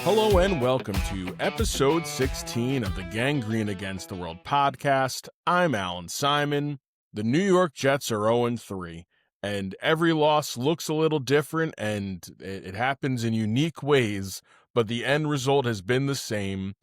Hello and welcome to episode 16 of the Gangrene Against the World podcast. I'm Allan Simon. The New York Jets are 0-3, and every loss looks a little different, and it happens in unique ways, but the end result has been the same.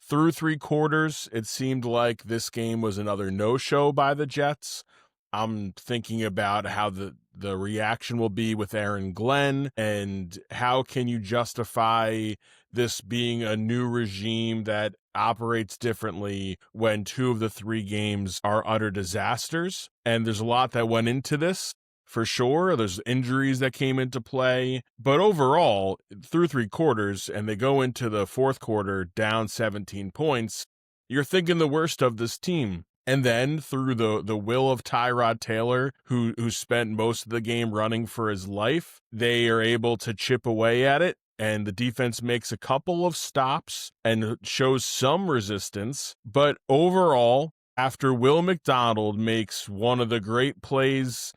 Through three quarters, it seemed like this game was another no-show by the Jets. I'm thinking about how the reaction will be with Aaron Glenn, and how can you justify this being a new regime that operates differently when two of the three games are utter disasters. And there's a lot that went into this, for sure. There's injuries that came into play. But overall, through three quarters, and they go into the fourth quarter down 17 points, you're thinking the worst of this team. And then through the will of Tyrod Taylor, who spent most of the game running for his life, they are able to chip away at it. And the defense makes a couple of stops and shows some resistance. But overall, after Will McDonald makes one of the great plays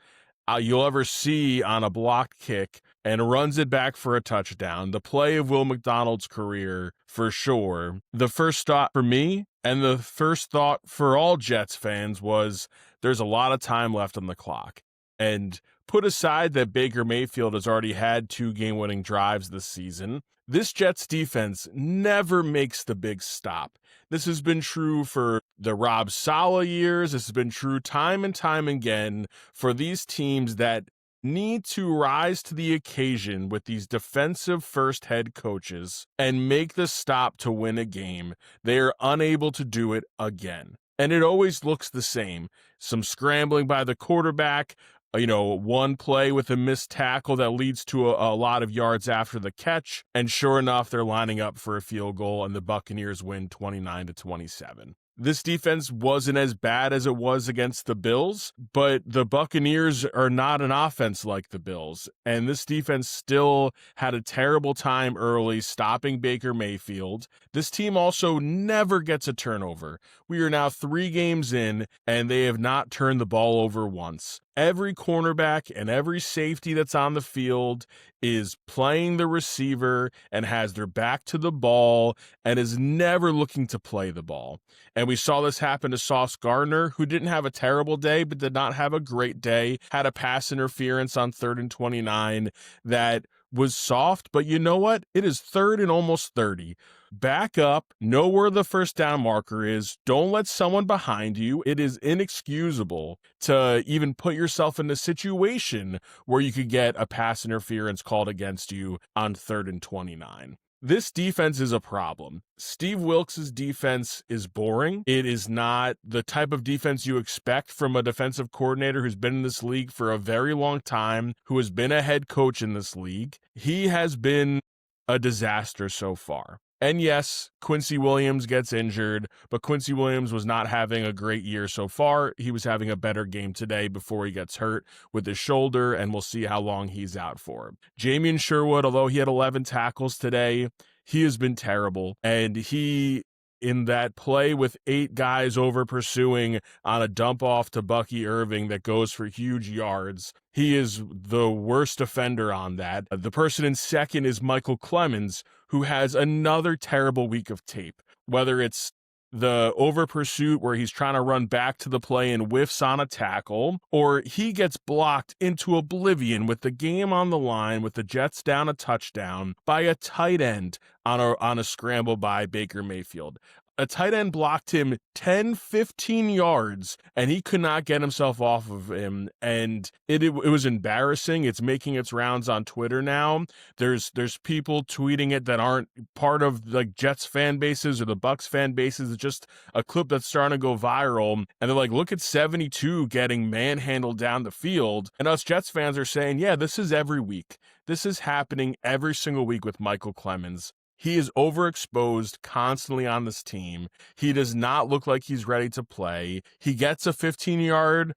you'll ever see on a blocked kick and runs it back for a touchdown, the play of Will McDonald's career for sure, the first thought for me and the first thought for all Jets fans was there's a lot of time left on the clock. And put aside that Baker Mayfield has already had 2 game-winning drives this season, this Jets defense never makes the big stop. This has been true for the Rob Saleh years. This has been true time and time again for these teams that need to rise to the occasion with these defensive-first head coaches and make the stop to win a game. They are unable to do it again. And it always looks the same. Some scrambling by the quarterback, one play with a missed tackle that leads to a lot of yards after the catch. And sure enough, they're lining up for a field goal, and the Buccaneers win 29-27. This defense wasn't as bad as it was against the Bills, but the Buccaneers are not an offense like the Bills. And this defense still had a terrible time early stopping Baker Mayfield. This team also never gets a turnover. We are now 3 games in, and they have not turned the ball over once. Every cornerback and every safety that's on the field is playing the receiver and has their back to the ball and is never looking to play the ball. And we saw this happen to Sauce Gardner, who didn't have a terrible day but did not have a great day, had a pass interference on 3rd and 29 that was soft, but you know what? It is 3rd and almost 30. Back up, know where the first down marker is. Don't let someone behind you. It is inexcusable to even put yourself in a situation where you could get a pass interference called against you on 3rd and 29. This defense is a problem. Steve Wilks' defense is boring. It is not the type of defense you expect from a defensive coordinator who's been in this league for a very long time, who has been a head coach in this league. He has been a disaster so far. And yes, Quincy Williams gets injured, but Quincy Williams was not having a great year so far. He was having a better game today before he gets hurt with his shoulder, and we'll see how long he's out for. Jamien Sherwood, although he had 11 tackles today, he has been terrible. And he, in that play with 8 guys over pursuing on a dump off to Bucky Irving that goes for huge yards, he is the worst offender on that. The person in second is Michael Clemens, who has another terrible week of tape, whether it's the over pursuit where he's trying to run back to the play and whiffs on a tackle, or he gets blocked into oblivion with the game on the line with the Jets down a touchdown by a tight end on a scramble by Baker Mayfield. A tight end blocked him 10-15 yards, and he could not get himself off of him, and it was embarrassing. It's making its rounds on Twitter now. There's people tweeting it that aren't part of like Jets fan bases or the Bucks fan bases. It's just a clip that's starting to go viral, and they're like, look at 72 getting manhandled down the field, and us Jets fans are saying, yeah, this is every week. This is happening every single week with Michael Clemens. He is overexposed constantly on this team. He does not look like he's ready to play. He gets a 15-yard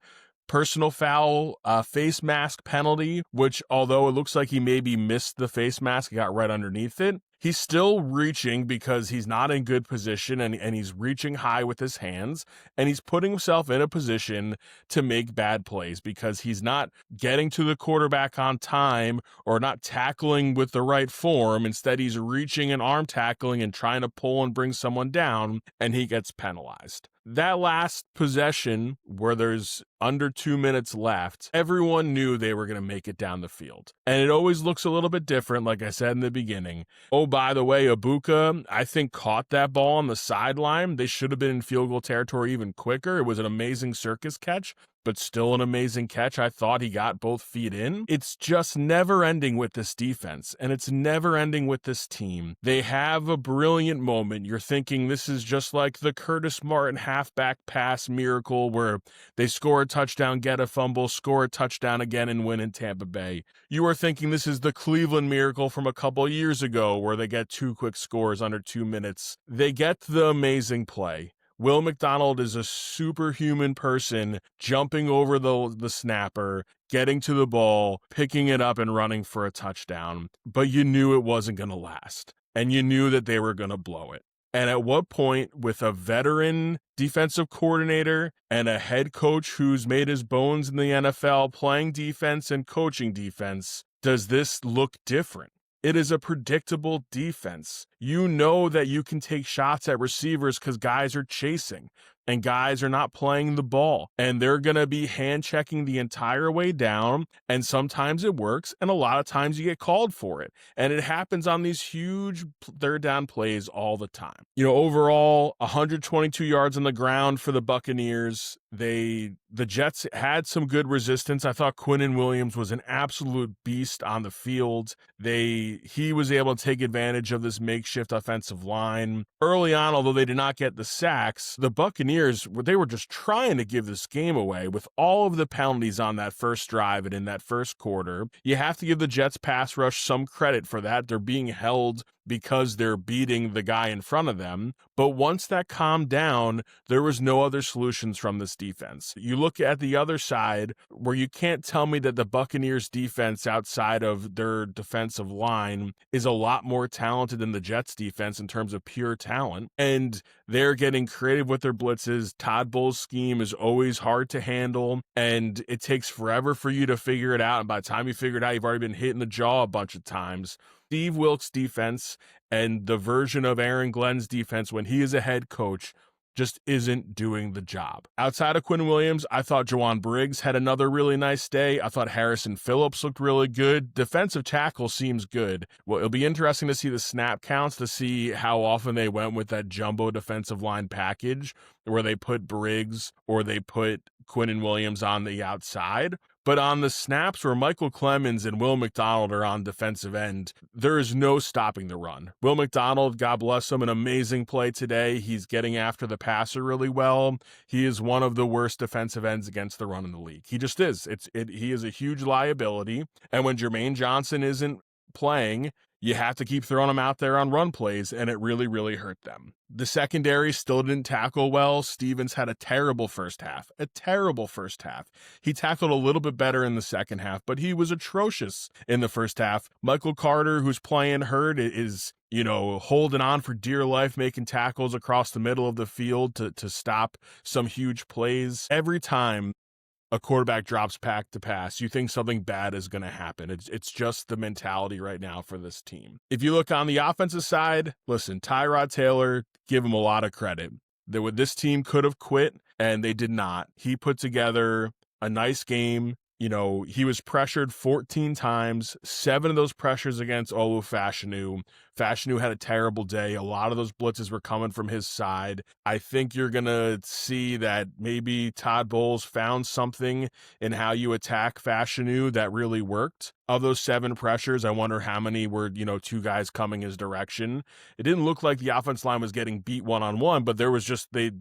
personal foul face mask penalty, which although it looks like he maybe missed the face mask, got right underneath it, He's still reaching because he's not in good position, and he's reaching high with his hands, and he's putting himself in a position to make bad plays because he's not getting to the quarterback on time or not tackling with the right form. Instead, he's reaching and arm tackling and trying to pull and bring someone down, and he gets penalized. That last possession where there's under 2 minutes left, everyone knew they were going to make it down the field. And it always looks a little bit different, like I said in the beginning. Oh, by the way, Ibuka, I think, caught that ball on the sideline. They should have been in field goal territory even quicker. It was an amazing circus catch, but still an amazing catch. I thought he got both feet in. It's just never ending with this defense, and it's never ending with this team. They have a brilliant moment. You're thinking this is just like the Curtis Martin halfback pass miracle where they score a touchdown, get a fumble, score a touchdown again, and win in Tampa Bay. You are thinking this is the Cleveland miracle from a couple years ago where they get 2 quick scores under 2 minutes. They get the amazing play. Will McDonald is a superhuman person jumping over the snapper, getting to the ball, picking it up and running for a touchdown. But you knew it wasn't going to last, and you knew that they were going to blow it. And at what point, with a veteran defensive coordinator and a head coach who's made his bones in the NFL playing defense and coaching defense, does this look different? It is a predictable defense. You know that you can take shots at receivers because guys are chasing and guys are not playing the ball, and they're going to be hand checking the entire way down. And sometimes it works, and a lot of times you get called for it. And it happens on these huge third down plays all the time. Overall, 122 yards on the ground for the Buccaneers. The Jets had some good resistance. I thought Quinnen Williams was an absolute beast on the field. He was able to take advantage of this makeshift offensive line. Early on, although they did not get the sacks, the Buccaneers, they were just trying to give this game away with all of the penalties on that first drive and in that first quarter. You have to give the Jets pass rush some credit for that. They're being held because they're beating the guy in front of them. But once that calmed down, there was no other solutions from this defense. You look at the other side where you can't tell me that the Buccaneers defense outside of their defensive line is a lot more talented than the Jets defense in terms of pure talent. And they're getting creative with their blitzes. Todd Bowles' scheme is always hard to handle, and it takes forever for you to figure it out. And by the time you figure it out, you've already been hit in the jaw a bunch of times. Steve Wilkes' defense and the version of Aaron Glenn's defense when he is a head coach just isn't doing the job. Outside of Quinnen Williams, I thought Jawan Briggs had another really nice day. I thought Harrison Phillips looked really good. Defensive tackle seems good. Well, it'll be interesting to see the snap counts to see how often they went with that jumbo defensive line package where they put Briggs or they put Quinnen Williams on the outside. But on the snaps where Michael Clemens and Will McDonald are on defensive end, there is no stopping the run. Will McDonald, God bless him, an amazing play today. He's getting after the passer really well. He is one of the worst defensive ends against the run in the league. He just is. He is a huge liability. And when Jermaine Johnson isn't playing, you have to keep throwing him out there on run plays, and it really, really hurt them. The secondary still didn't tackle well. Stevens had a terrible first half. He tackled a little bit better in the second half, but he was atrocious in the first half. Michael Carter, who's playing hurt, is holding on for dear life, making tackles across the middle of the field to stop some huge plays. Every time a quarterback drops back to pass, you think something bad is going to happen. It's just the mentality right now for this team. If you look on the offensive side, listen, Tyrod Taylor, give him a lot of credit. This team could have quit, and they did not. He put together a nice game. He was pressured 14 times, 7 of those pressures against Olu Fashanu. Fashanu had a terrible day. A lot of those blitzes were coming from his side. I think you're going to see that maybe Todd Bowles found something in how you attack Fashanu that really worked. Of those 7 pressures, I wonder how many were, 2 guys coming his direction. It didn't look like the offense line was getting beat one-on-one, but there was just, they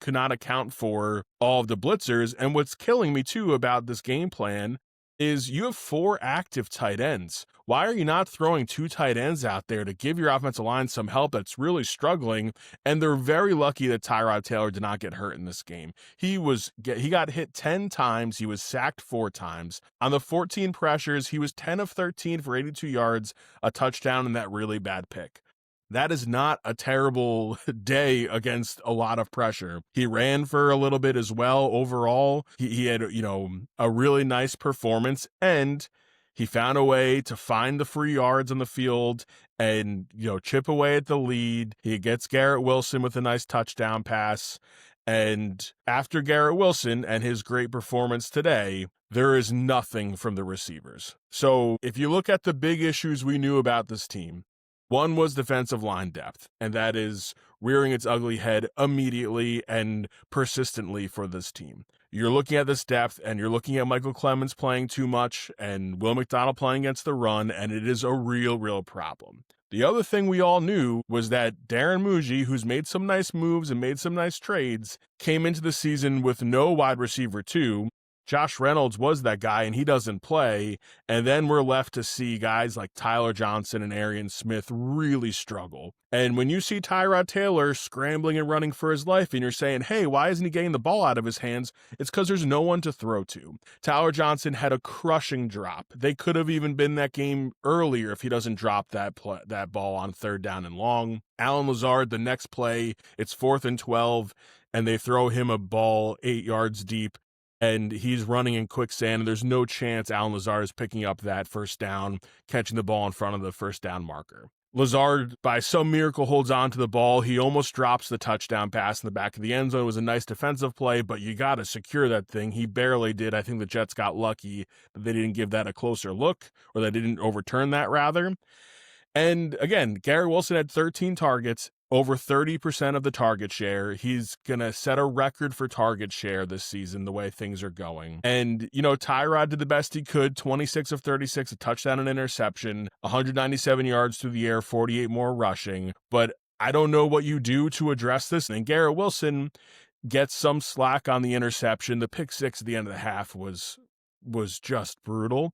could not account for all of the blitzers. And what's killing me too about this game plan is you have 4 active tight ends. Why are you not throwing 2 tight ends out there to give your offensive line some help that's really struggling? And they're very lucky that Tyrod Taylor did not get hurt in this game. He got hit 10 times. He was sacked 4 times. On the 14 pressures, he was 10 of 13 for 82 yards, a touchdown, and that really bad pick. That is not a terrible day against a lot of pressure. He ran for a little bit as well. Overall, he had, a really nice performance, and he found a way to find the free yards on the field and, chip away at the lead. He gets Garrett Wilson with a nice touchdown pass. And after Garrett Wilson and his great performance today, there is nothing from the receivers. So if you look at the big issues we knew about this team, one was defensive line depth, and that is rearing its ugly head immediately and persistently for this team. You're looking at this depth, and you're looking at Michael Clemens playing too much and Will McDonald playing against the run, and it is a real problem. The other thing we all knew was that Darren Muji, who's made some nice moves and made some nice trades, came into the season with no wide receiver 2. Josh Reynolds was that guy, and he doesn't play. And then we're left to see guys like Tyler Johnson and Arian Smith really struggle. And when you see Tyrod Taylor scrambling and running for his life, and you're saying, hey, why isn't he getting the ball out of his hands? It's because there's no one to throw to. Tyler Johnson had a crushing drop. They could have even been that game earlier if he doesn't drop that ball on 3rd down and long. Allen Lazard, the next play, it's 4th and 12, and they throw him a ball 8 yards deep. And he's running in quicksand, and there's no chance Allen Lazard is picking up that first down, catching the ball in front of the first down marker. Lazard, by some miracle, holds on to the ball. He almost drops the touchdown pass in the back of the end zone. It was a nice defensive play, but you got to secure that thing. He barely did. I think the Jets got lucky that they didn't give that a closer look, or they didn't overturn that, rather. And again, Garrett Wilson had 13 targets, over 30% of the target share. He's going to set a record for target share this season, the way things are going. And, Tyrod did the best he could, 26 of 36, a touchdown and interception, 197 yards through the air, 48 more rushing. But I don't know what you do to address this. And Garrett Wilson gets some slack on the interception. The pick 6 at the end of the half was just brutal.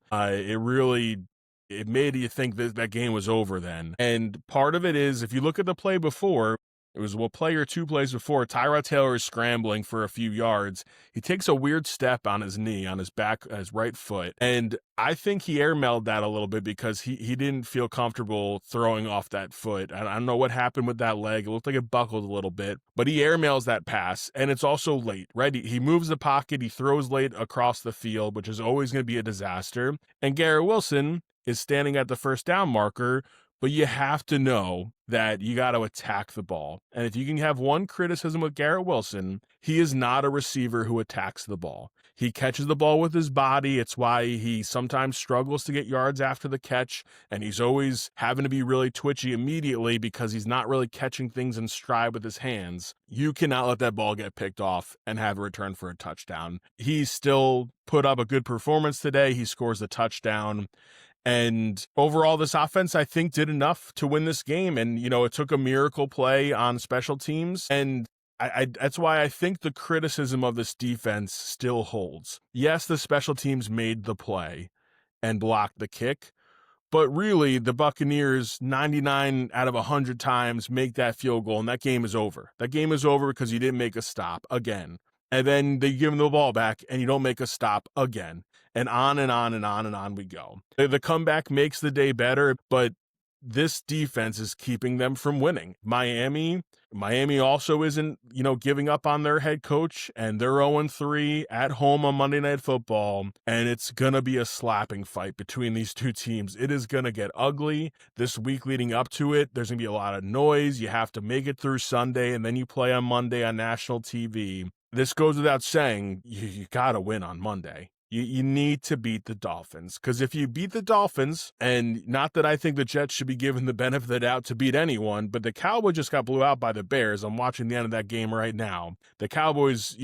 It made you think that game was over then. And part of it is, if you look at the play before, it was play or 2 plays before, Tyrod Taylor is scrambling for a few yards. He takes a weird step on his knee, on his his right foot. And I think he airmailed that a little bit because he didn't feel comfortable throwing off that foot. I don't know what happened with that leg. It looked like it buckled a little bit. But he airmails that pass, and it's also late, right? He moves the pocket. He throws late across the field, which is always going to be a disaster. And Garrett Wilson is standing at the first down marker, but you have to know that you got to attack the ball. And if you can have one criticism with Garrett Wilson, he is not a receiver who attacks the ball. He catches the ball with his body. It's why he sometimes struggles to get yards after the catch, and he's always having to be really twitchy immediately because he's not really catching things in stride with his hands. You cannot let that ball get picked off and have a return for a touchdown. He still put up a good performance today. He scores a touchdown. And overall, this offense, I think, did enough to win this game. And, it took a miracle play on special teams. And that's why I think the criticism of this defense still holds. Yes, the special teams made the play and blocked the kick. But really, the Buccaneers, 99 out of 100 times, make that field goal, and that game is over. That game is over because you didn't make a stop again. And then they give him the ball back, and you don't make a stop again. And on and on and on and on we go. The comeback makes the day better, but this defense is keeping them from winning. Miami also isn't, giving up on their head coach, and they're 0-3 at home on Monday Night Football, and it's going to be a slapping fight between these two teams. It is going to get ugly this week leading up to it. There's going to be a lot of noise. You have to make it through Sunday, and then you play on Monday on national TV. This goes without saying, you got to win on Monday. You need to beat the Dolphins, because if you beat the Dolphins, and not that I think the Jets should be given the benefit of the doubt to beat anyone, but the Cowboys just got blew out by the Bears. I'm watching the end of that game right now. The Cowboys,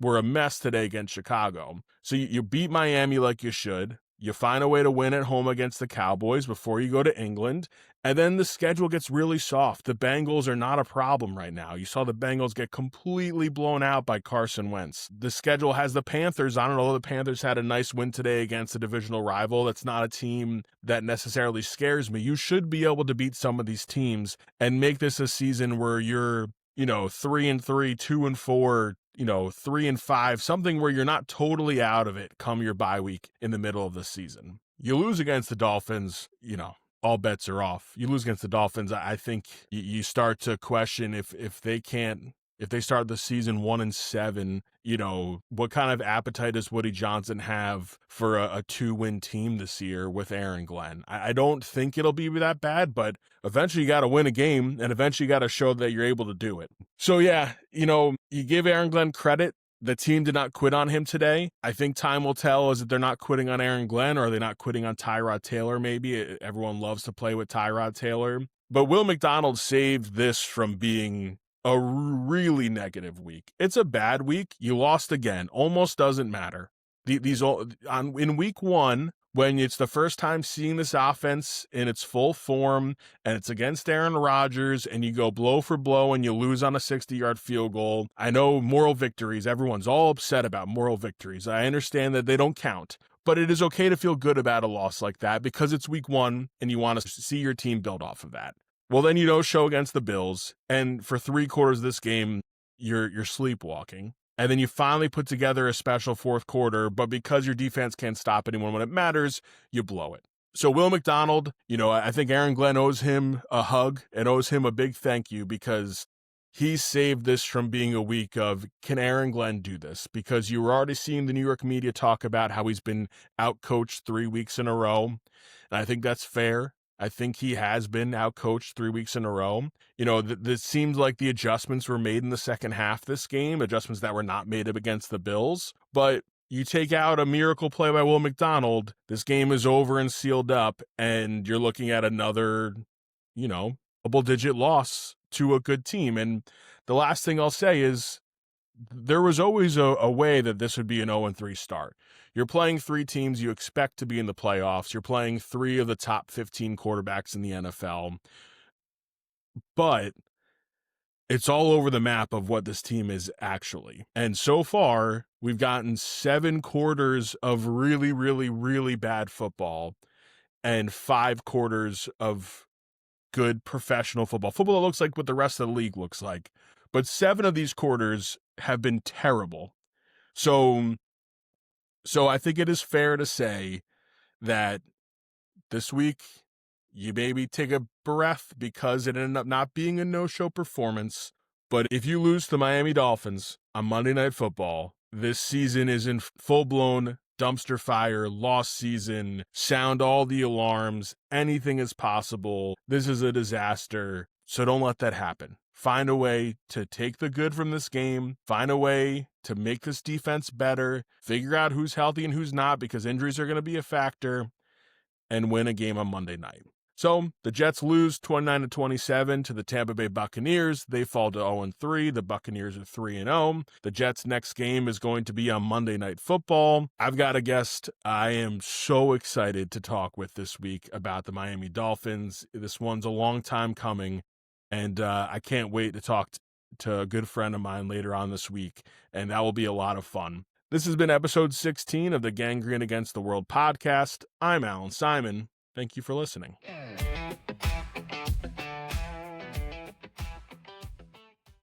were a mess today against Chicago. So you beat Miami like you should. You find a way to win at home against the Cowboys before you go to England, and then the schedule gets really soft. The Bengals are not a problem right now. You saw the Bengals get completely blown out by Carson Wentz. The schedule has the Panthers. I don't know, the Panthers had a nice win today against a divisional rival. That's not a team that necessarily scares me. You should be able to beat some of these teams and make this a season where you're 3-3, 2-4, 3-5, something where you're not totally out of it come your bye week in the middle of the season. You lose against the Dolphins, all bets are off. You lose against the Dolphins, I think you start to question if they start the season 1-7, what kind of appetite does Woody Johnson have for a 2-win team this year with Aaron Glenn? I don't think it'll be that bad, but eventually you got to win a game, and eventually you got to show that you're able to do it. So yeah, you give Aaron Glenn credit. The team did not quit on him today. I think time will tell. Is that they're not quitting on Aaron Glenn, or are they not quitting on Tyrod Taylor? Maybe everyone loves to play with Tyrod Taylor. But Will McDonald saved this from being a really negative week. It's a bad week. You lost again. Almost doesn't matter. In week 1, when it's the first time seeing this offense in its full form, and it's against Aaron Rodgers, and you go blow for blow and you lose on a 60-yard field goal. I know moral victories. Everyone's all upset about moral victories. I understand that they don't count. But it is okay to feel good about a loss like that because it's week 1 and you want to see your team build off of that. Well, then you show against the Bills, and for 3 quarters of this game, you're sleepwalking. And then you finally put together a special fourth quarter, but because your defense can't stop anyone when it matters, you blow it. So Will McDonald, I think Aaron Glenn owes him a hug and owes him a big thank you because he saved this from being a week of, can Aaron Glenn do this? Because you were already seeing the New York media talk about how he's been outcoached 3 weeks in a row. And I think that's fair. I think he has been outcoached 3 weeks in a row. This seems like the adjustments were made in the second half this game, adjustments that were not made up against the Bills. But you take out a miracle play by Will McDonald, this game is over and sealed up, and you're looking at another, double-digit loss to a good team. And the last thing I'll say is there was always a way that this would be an 0-3 start. You're playing 3 teams you expect to be in the playoffs. You're playing 3 of the top 15 quarterbacks in the NFL. But it's all over the map of what this team is actually. And so far, we've gotten 7 quarters of really, really, really bad football and 5 quarters of good professional football. Football that looks like what the rest of the league looks like. But 7 of these quarters have been terrible. So I think it is fair to say that this week you maybe take a breath because it ended up not being a no-show performance. But if you lose to the Miami Dolphins on Monday Night Football, this season is in full-blown dumpster fire, lost season, sound all the alarms, anything is possible. This is a disaster. So don't let that happen. Find a way to take the good from this game. Find a way to make this defense better. Figure out who's healthy and who's not because injuries are going to be a factor. And win a game on Monday night. So the Jets lose 29-27 to the Tampa Bay Buccaneers. They fall to 0-3. The Buccaneers are 3-0. The Jets' next game is going to be on Monday Night Football. I've got a guest I am so excited to talk with this week about the Miami Dolphins. This one's a long time coming, and I can't wait to talk to a good friend of mine later on this week, and that will be a lot of fun. This has been episode 16 of the Gangrene Against the World podcast. I'm Allan Simon. Thank you for listening.